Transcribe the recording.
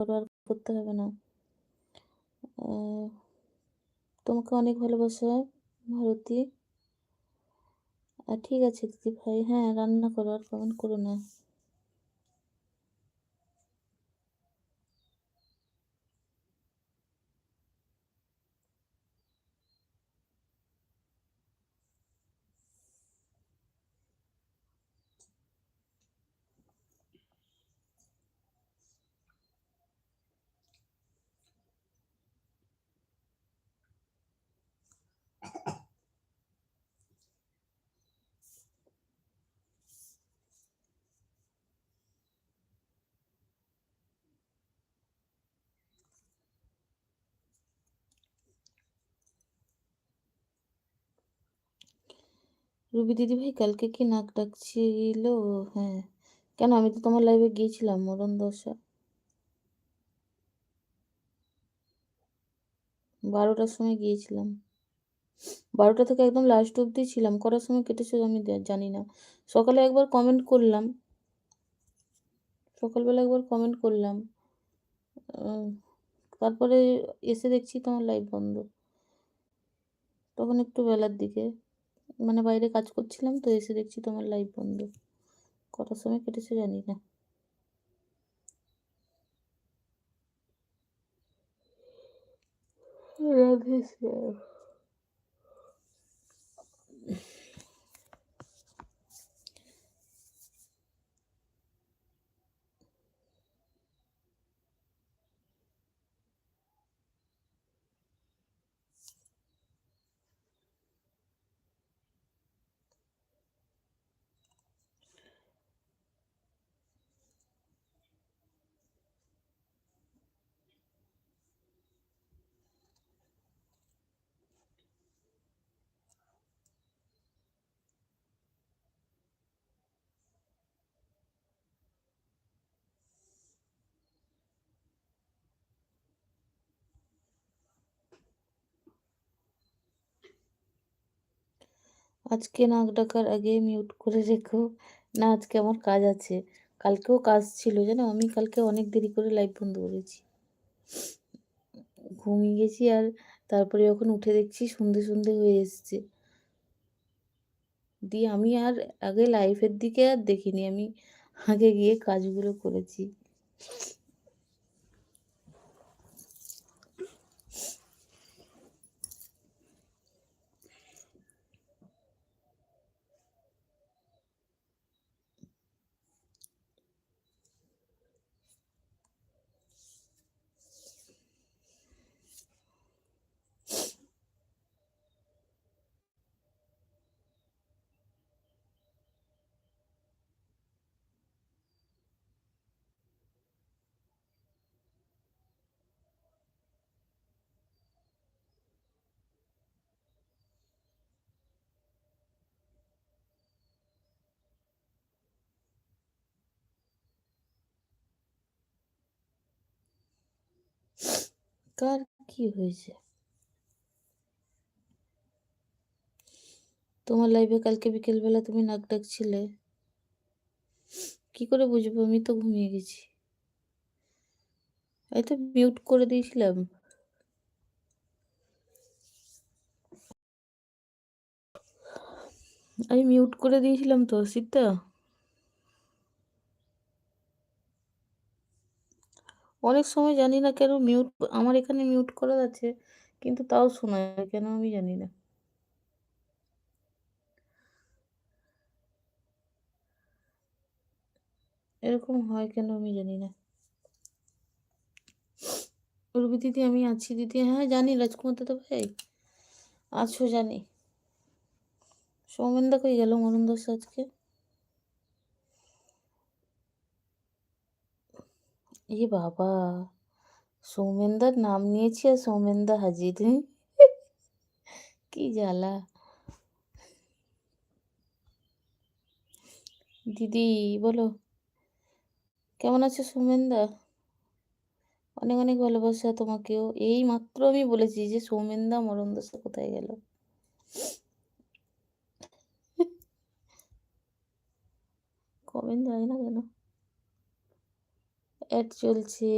করো, আর করতে হবে না। আহ, তোমাকে অনেক ভালোবাসা, ভারতী। ঠিক আছে দিদি ভাই, হ্যাঁ রান্না করো, আর কমেন্ট করো না। রুবি দিদি ভাই, কালকে কি নাক ডাকছিল? হ্যাঁ। কেন, আমি তো তোমার লাইভে গিয়েছিলাম মরণ দশা। 12টার সময় গিয়েছিলাম। 12টা থেকে একদম লাস্ট অব্দি ছিলাম। করার সময় কেটেছে আমি জানি না। সকালে একবার কমেন্ট করলাম, সকালবেলা একবার কমেন্ট করলাম। উম, তারপরে এসে দেখছি তোমার লাইভ বন্ধ। তখন একটু বেলার দিকে, মানে বাইরে কাজ করছিলাম, তো এসে দেখছি তোমার লাইভ বন্ধ। কটার সময় কেটেছে জানি না। রাধে শ্যাম। আজকে নাক ডাকার আগে মিউট করে রেখো। না, আজকে আমার কাজ আছে। কালকেও কাজ ছিল জানো, আমি কালকে অনেক দেরি করে লাইভ বন্ধ করেছি। ঘুমিয়ে গেছি, আর তারপরে যখন উঠে দেখছি সন্ধে সন্ধে হয়ে এসছে। দিয়ে আমি আর আগে লাইফের দিকে আর দেখিনি, আমি আগে গিয়ে কাজগুলো করেছি। কার কি হয়েছে? তোমার লাইভে কালকে বিকেলবেলা তুমি নাক ডাকছিলে। কি করে বুঝবো, আমি তো ঘুমিয়ে গেছি। এই তো মিউট করে দিয়েছিলাম। আমি মিউট করে দিয়েছিলাম তো সীতা। অনেক সময় জানি না কেন মিউট, আমার এখানে মিউট করা আছে, কিন্তু তাও শোনা যায় কেন আমি জানি না। এরকম হয় কেন আমি জানি না। রুবি দিদি, আমি আছি দিদি। হ্যাঁ জানি, রাজকুমার দাদা ভাই আছো জানি। সৌমেনদা কই গেল মরণ দোষ আজকে? এ বাবা, সৌমেনদার নাম নিয়েছি আর সৌমেনদা হাজির। কি জ্বালা। দিদি বলো, কেমন আছে সৌমেনদা? অনেক অনেক ভালোবাসা তোমাকেও। এই মাত্র আমি বলেছি যে সৌমেনদা মরণ দশা কোথায় গেল। কমেন্ট যায় না কেন? অ্যাড চলছে।